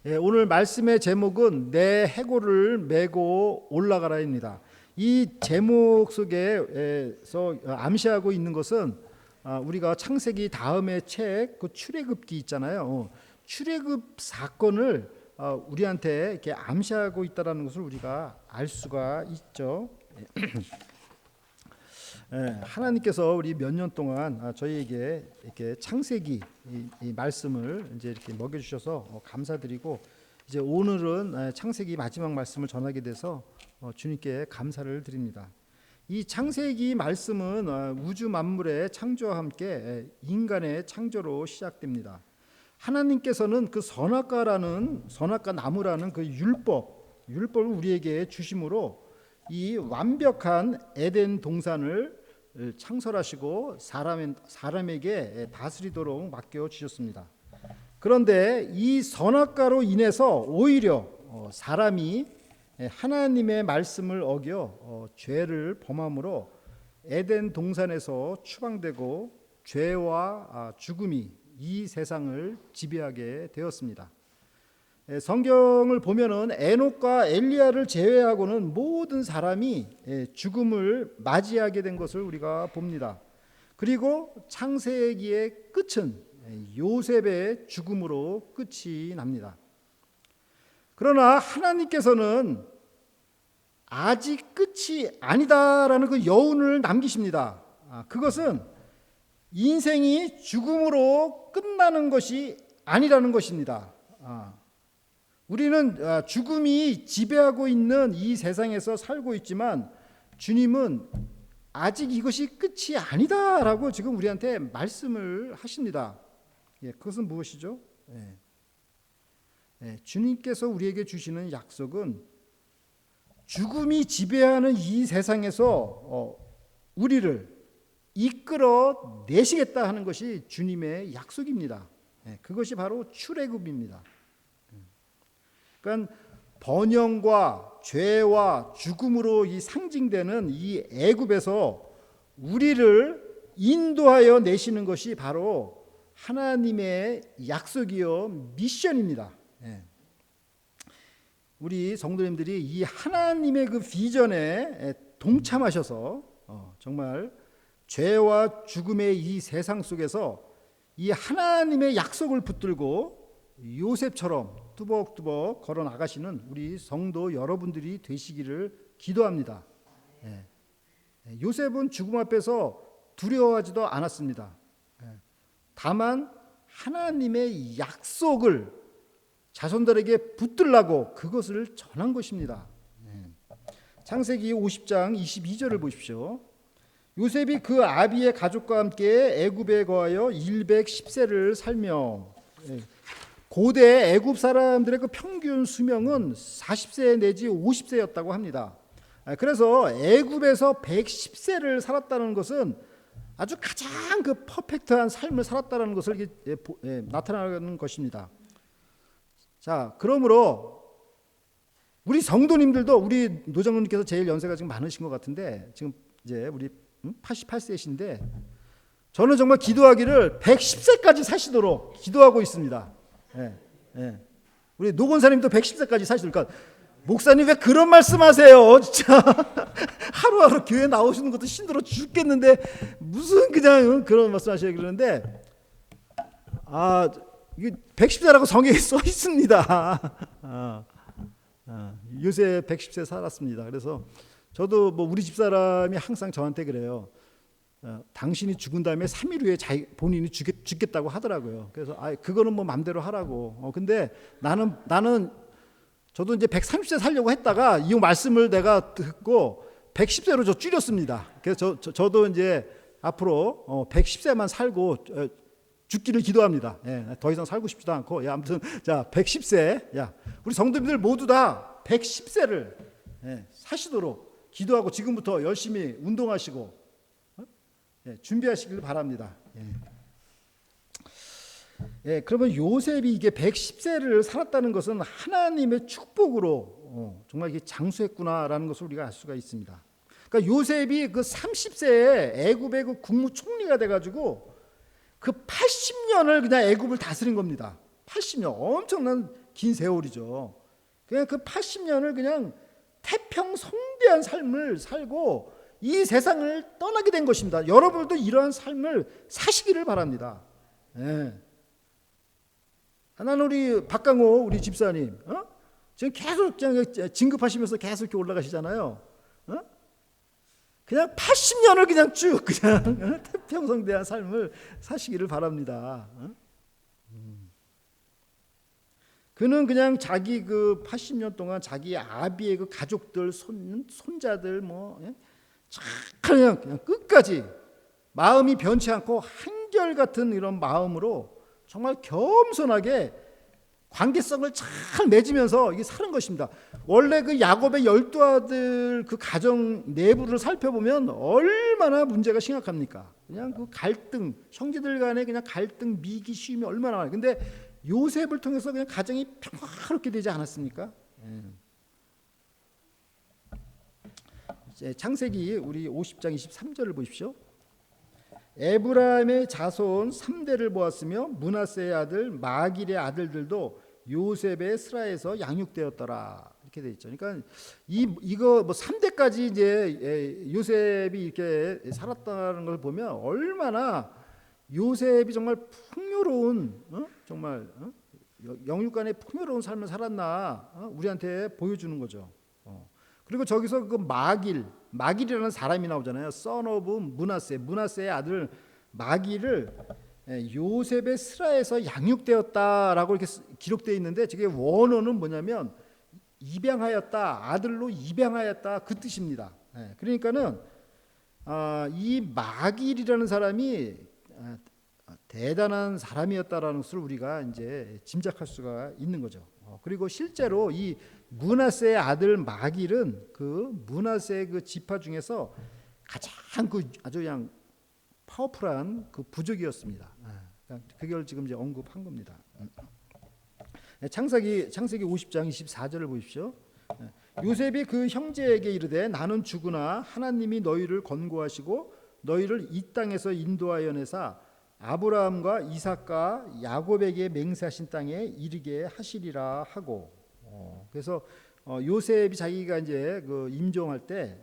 오늘 말씀의 제목은 내 해골을 메고 올라가라입니다. 이 제목 속에서 암시하고 있는 것은 우리가 창세기 다음의 책 그 출애굽기 있잖아요. 출애굽 사건을 우리한테 이렇게 암시하고 있다라는 것을 우리가 알 수가 있죠. 하나님께서 우리 몇 년 동안 저희에게 이렇게 창세기 이 말씀을 이제 이렇게 먹여주셔서 감사드리고, 이제 오늘은 창세기 마지막 말씀을 전하게 돼서 주님께 감사를 드립니다. 이 창세기 말씀은 우주 만물의 창조와 함께 인간의 창조로 시작됩니다. 하나님께서는 그 선악과 나무라는 그 율법을 우리에게 주심으로 이 완벽한 에덴 동산을 창설하시고 사람에게 다스리도록 맡겨 주셨습니다. 그런데 이 선악과로 인해서 오히려 사람이 하나님의 말씀을 어겨 죄를 범함으로 에덴 동산에서 추방되고 죄와 죽음이 이 세상을 지배하게 되었습니다. 성경을 보면은 에녹과 엘리야를 제외하고는 모든 사람이 죽음을 맞이하게 된 것을 우리가 봅니다. 그리고 창세기의 끝은 요셉의 죽음으로 끝이 납니다. 그러나 하나님께서는 아직 끝이 아니다라는 그 여운을 남기십니다. 그것은 인생이 죽음으로 끝나는 것이 아니라는 것입니다. 우리는 죽음이 지배하고 있는 이 세상에서 살고 있지만 주님은 아직 이것이 끝이 아니다라고 지금 우리한테 말씀을 하십니다. 그것은 무엇이죠? 주님께서 우리에게 주시는 약속은 죽음이 지배하는 이 세상에서 우리를 이끌어 내시겠다 하는 것이 주님의 약속입니다. 그것이 바로 출애굽입니다. 그러니까 번영과 죄와 죽음으로 이 상징되는 이 애굽에서 우리를 인도하여 내시는 것이 바로 하나님의 약속이요 미션입니다. 우리 성도님들이 이 하나님의 그 비전에 동참하셔서 정말 죄와 죽음의 이 세상 속에서 이 하나님의 약속을 붙들고 요셉처럼 뚜벅뚜벅 걸어 나가시는 우리 성도 여러분들이 되시기를 기도합니다. 요셉은 죽음 앞에서 두려워하지도 않았습니다. 다만 하나님의 약속을 자손들에게 붙들라고 그것을 전한 것입니다. 창세기 50장 22절을 보십시오. 요셉이 그 아비의 가족과 함께 애굽에 거하여 110세를 살며, 고대 애굽 사람들의 그 평균 수명은 40세 내지 50세였다고 합니다. 그래서 애굽에서 110세를 살았다는 것은 아주 가장 그 퍼펙트한 삶을 살았다는 것을 나타나는 것입니다. 자, 그러므로 우리 성도님들도, 우리 노장로님께서 제일 연세가 지금 많으신 것 같은데 지금 이제 우리 88세이신데 저는 정말 기도하기를 110세까지 사시도록 기도하고 있습니다. 우리 노건사님도 110세까지 사시도록. 그러니까 목사님 왜 그런 말씀하세요? 진짜 하루하루 교회 나오시는 것도 힘들어 죽겠는데 무슨 그냥 그런 말씀하셔야 그러는데, 이게 110세라고 성경에 써 있습니다. 요새 110세 살았습니다. 그래서 저도 우리 집사람이 항상 저한테 그래요. 당신이 죽은 다음에 3일 후에 본인이 죽겠다고 하더라고요. 그래서 그거는 맘대로 하라고. 근데 나는 저도 이제 130세 살려고 했다가 이 말씀을 내가 듣고 110세로 저 줄였습니다. 그래서 저도 이제 앞으로 110세만 살고 죽기를 기도합니다. 더 이상 살고 싶지도 않고. 아무튼 자 110세. 우리 성도님들 모두 다 110세를 사시도록 기도하고 지금부터 열심히 운동하시고 준비하시길 바랍니다. 그러면 요셉이 이게 110세를 살았다는 것은 하나님의 축복으로 정말 이게 장수했구나라는 것을 우리가 알 수가 있습니다. 그러니까 요셉이 그 30세에 애굽의 그 국무총리가 돼가지고 그 80년을 그냥 애굽을 다스린 겁니다. 80년 엄청난 긴 세월이죠. 그냥 그 80년을 그냥 태평성대한 삶을 살고 이 세상을 떠나게 된 것입니다. 여러분도 이러한 삶을 사시기를 바랍니다. 예. 나는 우리 박강호 우리 집사님, 지금 계속 진급하시면서 계속 이렇게 올라가시잖아요. 그냥 80년을 그냥 쭉 그냥 태평성대한 삶을 사시기를 바랍니다. 그는 그냥 자기 그 80년 동안 자기 아비의 그 가족들, 손자들 그냥 끝까지 마음이 변치 않고 한결같은 이런 마음으로 정말 겸손하게 관계성을 잘 맺으면서 이게 사는 것입니다. 원래 그 야곱의 12아들 그 가정 내부를 살펴보면 얼마나 문제가 심각합니까? 그냥 그 갈등, 형제들 간의 그냥 갈등, 미기, 시험이 얼마나 많아요. 근데 요셉을 통해서 그냥 가정이 평화롭게 되지 않았습니까? 창세기 우리 50장 23절을 보십시오. 에브라임의 자손 3대를 보았으며 므낫세의 아들 마길의 아들들도 요셉의 스라에서 양육되었더라. 이렇게 돼 있죠. 그러니까 이거 뭐 3대까지 이제 요셉이 이렇게 살았다는 걸 보면 얼마나 요셉이 정말 풍요로운 정말 영육간의 풍요로운 삶을 살았나 우리한테 보여주는 거죠. 그리고 저기서 그 마길이라는 사람이 나오잖아요. son of 므낫세의 아들 마길을 요셉의 스라에서 양육되었다라고 이렇게 기록되어 있는데 저게 원어는 뭐냐면 입양하였다, 아들로 입양하였다 그 뜻입니다. 그러니까는 이 마길이라는 사람이 대단한 사람이었다라는 것을 우리가 이제 짐작할 수가 있는 거죠. 그리고 실제로 이 므낫세의 아들 마길은 그 므낫세의 그 지파 중에서 가장 그 아주 그냥 파워풀한 그 부족이었습니다. 그걸 지금 이제 언급한 겁니다. 창세기 50장 24절을 보십시오. 요셉이 그 형제에게 이르되 나는 죽으나 하나님이 너희를 권고하시고 너희를 이 땅에서 인도하여 내사 아브라함과 이삭과 야곱에게 맹세하신 땅에 이르게 하시리라 하고 그래서 요셉이 자기가 이제 그 임종할 때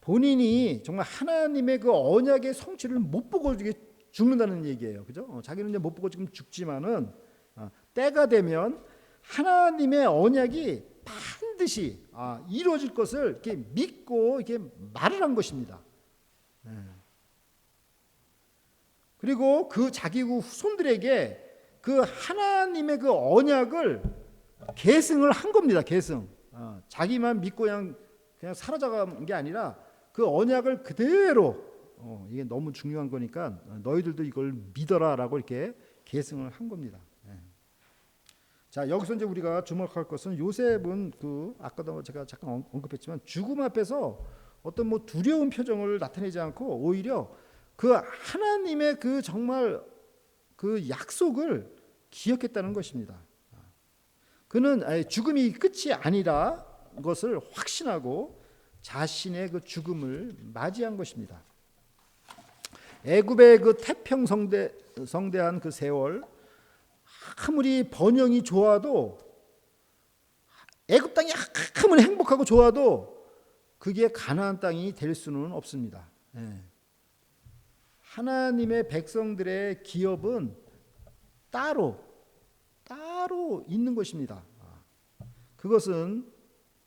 본인이 정말 하나님의 그 언약의 성취를 못 보고 죽는다는 얘기예요. 그죠? 자기는 이제 못 보고 지금 죽지만은 때가 되면 하나님의 언약이 반드시 이루어질 것을 이렇게 믿고 이렇게 말을 한 것입니다. 그리고 그 자기 후손들에게 그 하나님의 그 언약을 계승을 한 겁니다. 계승. 자기만 믿고 그냥 사라져간 게 아니라 그 언약을 그대로 이게 너무 중요한 거니까 너희들도 이걸 믿어라라고 이렇게 계승을 한 겁니다. 자, 여기서 이제 우리가 주목할 것은 요셉은 그 아까도 제가 잠깐 언급했지만 죽음 앞에서 어떤 뭐 두려운 표정을 나타내지 않고 오히려 그 하나님의 그 정말 그 약속을 기억했다는 것입니다. 그는 죽음이 끝이 아니라 것을 확신하고 자신의 그 죽음을 맞이한 것입니다. 애굽의 그 태평성대한 그 세월 아무리 번영이 좋아도 애굽 땅이 아무리 행복하고 좋아도 그게 가나안 땅이 될 수는 없습니다. 하나님의 백성들의 기업은 따로 있는 것입니다. 그것은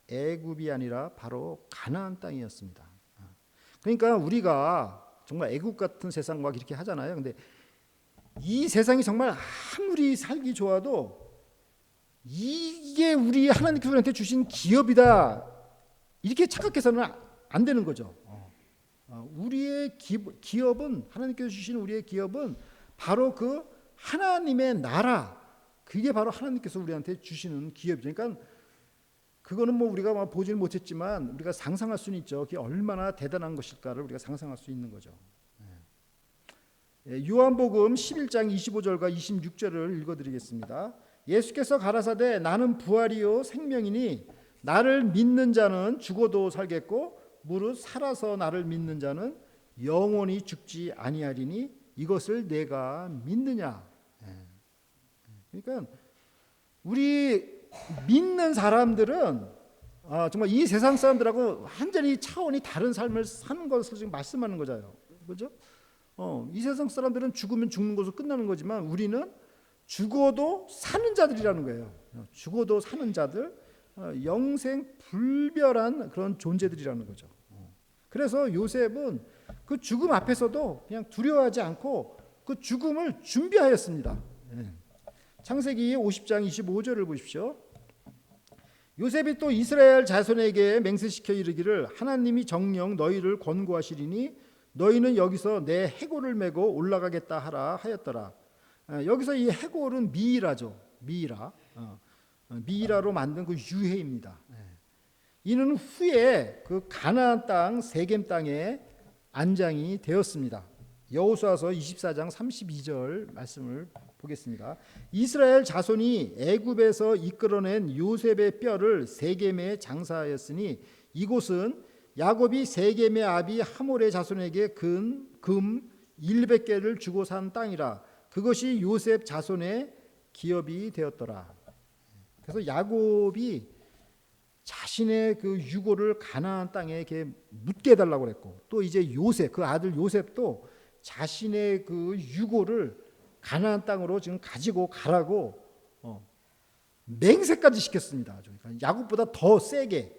애굽이 아니라 바로 가나안 땅이었습니다. 그러니까 우리가 정말 애굽 같은 세상 막 이렇게 하잖아요. 근데 이 세상이 정말 아무리 살기 좋아도 이게 우리 하나님께서 우리한테 주신 기업이다 이렇게 착각해서는 안 되는 거죠. 우리의 기업은 하나님께서 주신 우리의 기업은 바로 그 하나님의 나라 그게 바로 하나님께서 우리한테 주시는 기업이죠. 그러니까 그거는 뭐 우리가 보지는 못했지만 우리가 상상할 수는 있죠. 그게 얼마나 대단한 것일까를 우리가 상상할 수 있는 거죠. 요한복음 11장 25절과 26절을 읽어드리겠습니다. 예수께서 가라사대 나는 부활이요 생명이니 나를 믿는 자는 죽어도 살겠고 무릇 살아서 나를 믿는 자는 영원히 죽지 아니하리니 이것을 내가 믿느냐. 그러니까 우리 믿는 사람들은 정말 이 세상 사람들하고 완전히 차원이 다른 삶을 사는 것을 지금 말씀하는 거잖아요. 그죠? 이 세상 사람들은 죽으면 죽는 것으로 끝나는 거지만 우리는 죽어도 사는 자들이라는 거예요. 죽어도 사는 자들, 영생 불멸한 그런 존재들이라는 거죠. 그래서 요셉은 그 죽음 앞에서도 그냥 두려워하지 않고 그 죽음을 준비하였습니다. 창세기 50장 25절을 보십시오. 요셉이 또 이스라엘 자손에게 맹세시켜 이르기를 하나님이 정녕 너희를 권고하시리니 너희는 여기서 내 해골을 메고 올라가겠다 하라 하였더라. 여기서 이 해골은 미이라죠. 미이라로 만든 그 유해입니다. 이는 후에 그 가나안 땅 세겜 땅에 안장이 되었습니다. 여호수아서 24장 32절 말씀을 보겠습니다. 이스라엘 자손이 애굽에서 이끌어낸 요셉의 뼈를 세겜에 장사하였으니 이곳은 야곱이 세겜의 아비 하몰의 자손에게 금 100개를 주고 산 땅이라. 그것이 요셉 자손의 기업이 되었더라. 그래서 야곱이 자신의 그 유고를 가나안 땅에 이렇게 묻게 해달라고 그랬고, 또 이제 요셉, 그 아들 요셉도 자신의 그 유고를 가나안 땅으로 지금 가지고 가라고 맹세까지 시켰습니다. 그러니까 야곱보다 더 세게.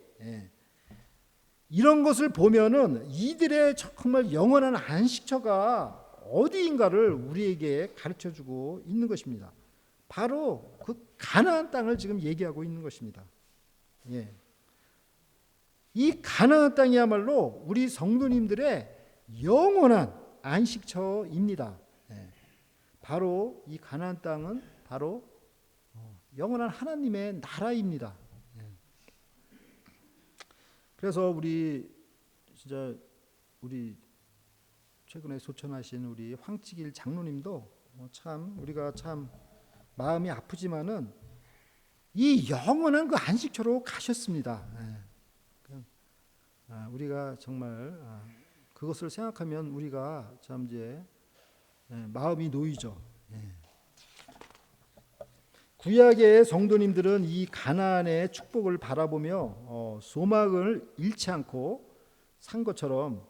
이런 것을 보면은 이들의 정말 영원한 안식처가 어디인가를 우리에게 가르쳐주고 있는 것입니다. 바로 그 가나안 땅을 지금 얘기하고 있는 것입니다. 이 가나안 땅이야말로 우리 성도님들의 영원한 안식처입니다. 바로 이 가나안 땅은 바로 영원한 하나님의 나라입니다. 그래서 우리 최근에 소천하신 우리 황치길 장로님도 참 우리가 참 마음이 아프지만은 이 영원한 그 안식처로 가셨습니다. 우리가 정말 그것을 생각하면 우리가 참 이제 마음이 놓이죠. 구약의 성도님들은 이 가나안의 축복을 바라보며 소망을 잃지 않고 산 것처럼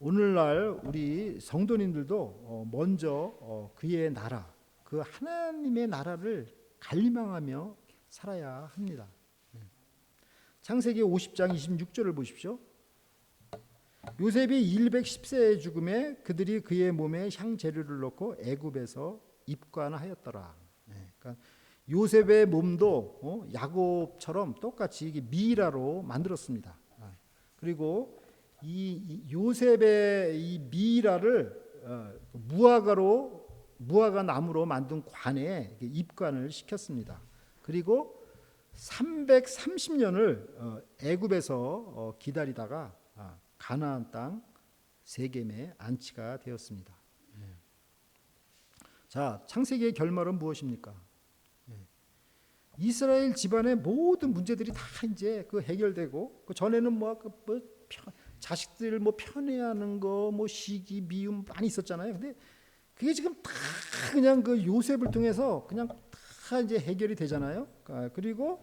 오늘날 우리 성도님들도 먼저 그의 나라, 그 하나님의 나라를 갈망하며 살아야 합니다. 창세기 50장 26절을 보십시오. 요셉이 110세의 죽음에 그들이 그의 몸에 향재료를 넣고 애굽에서 입관하였더라. 그러니까 요셉의 몸도 야곱처럼 똑같이 미이라로 만들었습니다. 그리고 이 요셉의 이 미이라를 무화과 나무로 만든 관에 입관을 시켰습니다. 그리고 330년을 애굽에서 기다리다가 가나안 땅 세겜에 안치가 되었습니다. 자, 창세기의 결말은 무엇입니까? 이스라엘 집안의 모든 문제들이 다 이제 그 해결되고, 그 전에는 자식들 편애하는 거, 시기, 미움 많이 있었잖아요. 근데 그게 지금 다 그냥 그 요셉을 통해서 그냥 다 이제 해결이 되잖아요. 그리고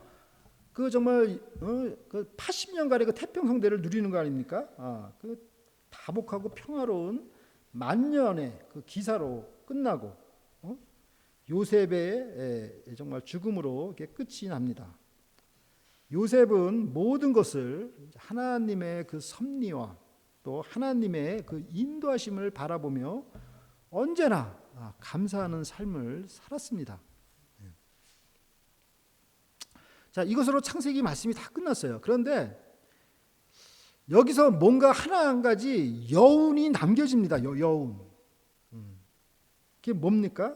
그 정말 그 80년간의 그 태평성대를 누리는 거 아닙니까? 그 다복하고 평화로운 만년의 그 기사로 끝나고 요셉의 정말 죽음으로 이렇게 끝이 납니다. 요셉은 모든 것을 하나님의 그 섭리와 또 하나님의 그 인도하심을 바라보며 언제나 감사하는 삶을 살았습니다. 자, 이것으로 창세기 말씀이 다 끝났어요. 그런데 여기서 뭔가 하나 한 가지 여운이 남겨집니다. 여운. 그게 뭡니까?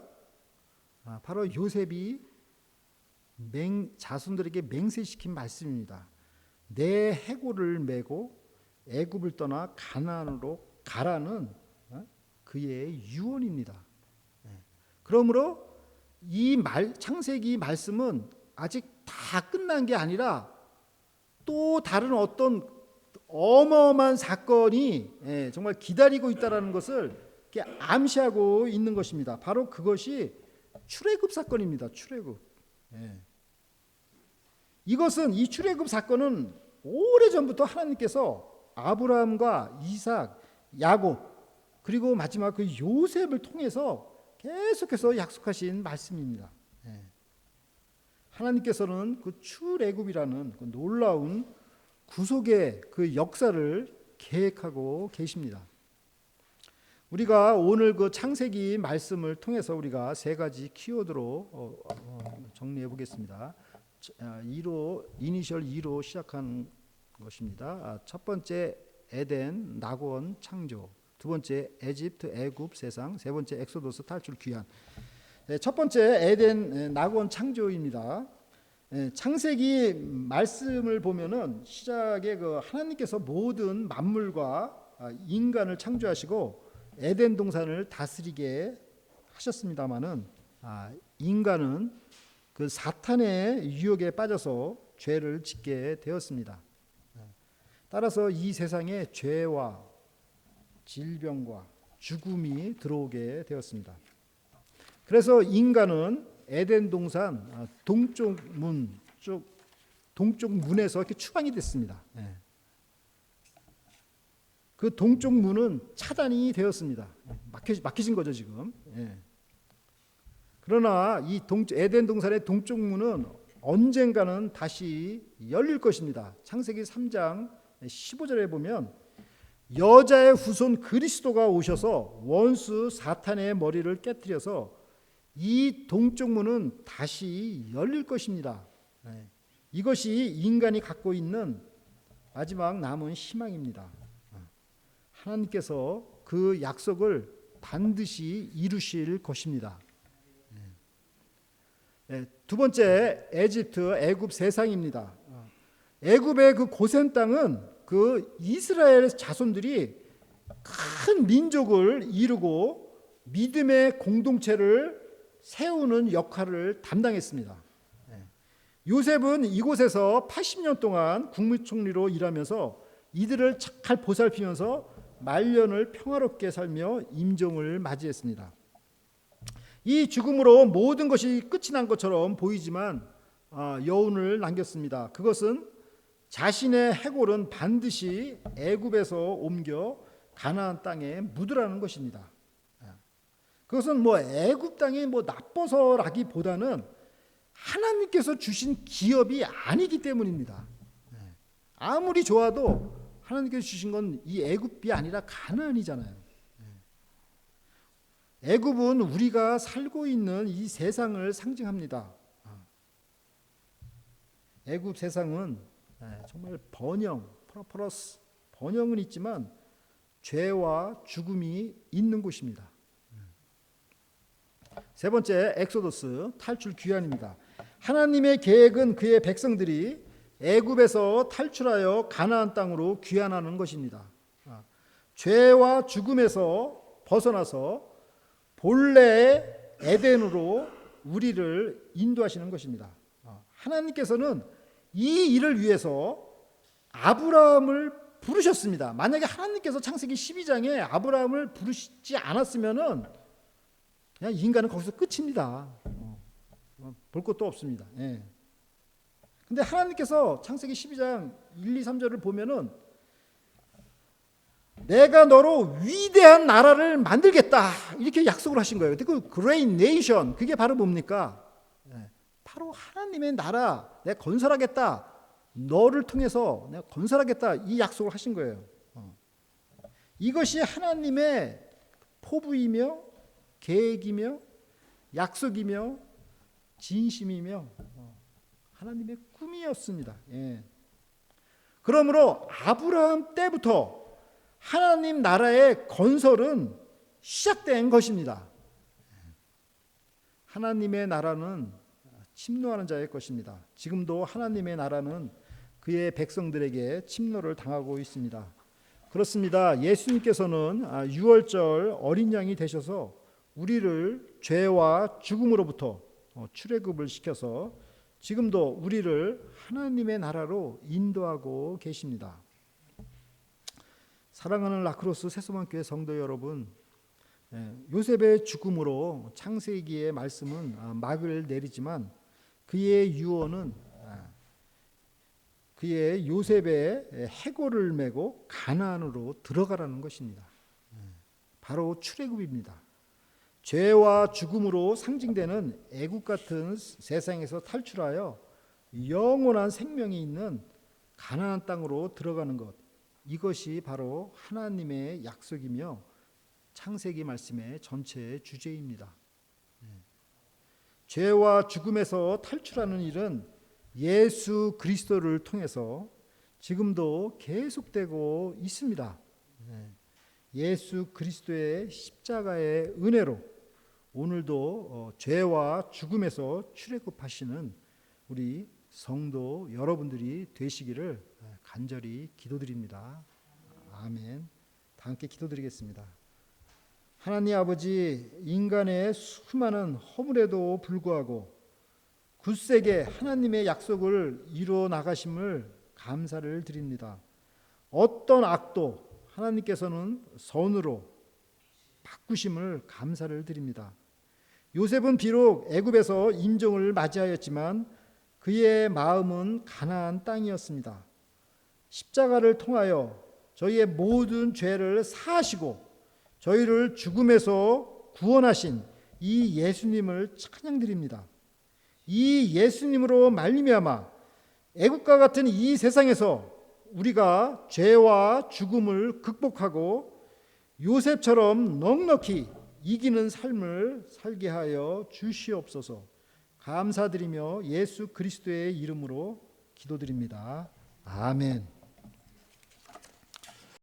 바로 요셉이 자손들에게 맹세시킨 말씀입니다. 내 해골을 메고 애굽을 떠나 가나안으로 가라는 그의 유언입니다. 그러므로 이 창세기 말씀은 아직 다 끝난 게 아니라 또 다른 어떤 어마어마한 사건이 정말 기다리고 있다는 것을 이렇게 암시하고 있는 것입니다. 바로 그것이 출애굽 사건입니다. 출애굽. 이것은 이 출애굽 사건은 오래전부터 하나님께서 아브라함과 이삭, 야곱 그리고 마지막 그 요셉을 통해서 계속해서 약속하신 말씀입니다. 하나님께서는 그 출애굽이라는 그 놀라운 구속의 그 역사를 계획하고 계십니다. 우리가 오늘 그 창세기 말씀을 통해서 우리가 세 가지 키워드로 정리해 보겠습니다. 2로 이니셜 2로 시작한 것입니다. 첫 번째 에덴, 낙원, 창조. 두 번째 에집트, 애굽, 세상. 세 번째 엑소도스, 탈출, 귀환. 첫 번째 에덴, 낙원, 창조입니다. 창세기 말씀을 보면은 시작에 그 하나님께서 모든 만물과 인간을 창조하시고 에덴 동산을 다스리게 하셨습니다마는 인간은 그 사탄의 유혹에 빠져서 죄를 짓게 되었습니다. 따라서 이 세상에 죄와 질병과 죽음이 들어오게 되었습니다. 그래서 인간은 에덴 동산 동쪽 문에서 이렇게 추방이 됐습니다. 그 동쪽 문은 차단이 되었습니다. 막히신 거죠 지금. 그러나 이 에덴 동산의 동쪽 문은 언젠가는 다시 열릴 것입니다. 창세기 3장 15절에 보면 여자의 후손 그리스도가 오셔서 원수 사탄의 머리를 깨뜨려서 이 동쪽 문은 다시 열릴 것입니다. 이것이 인간이 갖고 있는 마지막 남은 희망입니다. 하나님께서 그 약속을 반드시 이루실 것입니다. 두 번째 에집트, 애굽 세상입니다. 애굽의 그 고센 땅은 그 이스라엘 자손들이 큰 민족을 이루고 믿음의 공동체를 세우는 역할을 담당했습니다. 요셉은 이곳에서 80년 동안 국무총리로 일하면서 이들을 잘 보살피면서 말년을 평화롭게 살며 임종을 맞이했습니다. 이 죽음으로 모든 것이 끝이 난 것처럼 보이지만 여운을 남겼습니다. 그것은 자신의 해골은 반드시 애굽에서 옮겨 가나안 땅에 묻으라는 것입니다. 그것은 애굽 땅이 나빠서라기보다는 하나님께서 주신 기업이 아니기 때문입니다. 아무리 좋아도 하나님께서 주신 건 이 애굽이 아니라 가나안이잖아요. 애굽은 우리가 살고 있는 이 세상을 상징합니다. 애굽 세상은 정말 프로퍼러스 번영은 있지만 죄와 죽음이 있는 곳입니다. 세 번째 엑소도스, 탈출 귀환입니다. 하나님의 계획은 그의 백성들이 애굽에서 탈출하여 가나안 땅으로 귀환하는 것입니다. 죄와 죽음에서 벗어나서 본래의 에덴으로 우리를 인도하시는 것입니다. 하나님께서는 이 일을 위해서 아브라함을 부르셨습니다. 만약에 하나님께서 창세기 12장에 아브라함을 부르시지 않았으면은 그냥 인간은 거기서 끝입니다. 볼 것도 없습니다. 근데 하나님께서 창세기 12장 1, 2, 3절을 보면은 내가 너로 위대한 나라를 만들겠다 이렇게 약속을 하신 거예요. 근데 그 great nation 그게 바로 뭡니까? 바로 하나님의 나라 내가 건설하겠다. 너를 통해서 내가 건설하겠다 이 약속을 하신 거예요. 이것이 하나님의 포부이며 계획이며 약속이며 진심이며 하나님의 꿈이었습니다. 그러므로 아브라함 때부터 하나님 나라의 건설은 시작된 것입니다. 하나님의 나라는 침노하는 자의 것입니다. 지금도 하나님의 나라는 그의 백성들에게 침노를 당하고 있습니다. 그렇습니다. 예수님께서는 유월절 어린 양이 되셔서 우리를 죄와 죽음으로부터 출애굽을 시켜서 지금도 우리를 하나님의 나라로 인도하고 계십니다. 사랑하는 라크로스 새소망교회 성도 여러분, 요셉의 죽음으로 창세기의 말씀은 막을 내리지만 그의 유언은 그의 요셉의 해골을 메고 가나안으로 들어가라는 것입니다. 바로 출애굽입니다. 죄와 죽음으로 상징되는 애국 같은 세상에서 탈출하여 영원한 생명이 있는 가나안 땅으로 들어가는 것, 이것이 바로 하나님의 약속이며 창세기 말씀의 전체의 주제입니다. 죄와 죽음에서 탈출하는 일은 예수 그리스도를 통해서 지금도 계속되고 있습니다. 예수 그리스도의 십자가의 은혜로 오늘도 죄와 죽음에서 출애굽하시는 우리 성도 여러분들이 되시기를 간절히 기도드립니다. 아멘. 다 함께 기도드리겠습니다. 하나님 아버지, 인간의 수많은 허물에도 불구하고 굳세게 하나님의 약속을 이루어 나가심을 감사를 드립니다. 어떤 악도 하나님께서는 선으로 바꾸심을 감사를 드립니다. 요셉은 비록 애굽에서 임종을 맞이하였지만 그의 마음은 가나안 땅이었습니다. 십자가를 통하여 저희의 모든 죄를 사하시고 저희를 죽음에서 구원하신 이 예수님을 찬양드립니다. 이 예수님으로 말미암아 애국과 같은 이 세상에서 우리가 죄와 죽음을 극복하고 요셉처럼 넉넉히 이기는 삶을 살게 하여 주시옵소서. 감사드리며 예수 그리스도의 이름으로 기도드립니다. 아멘.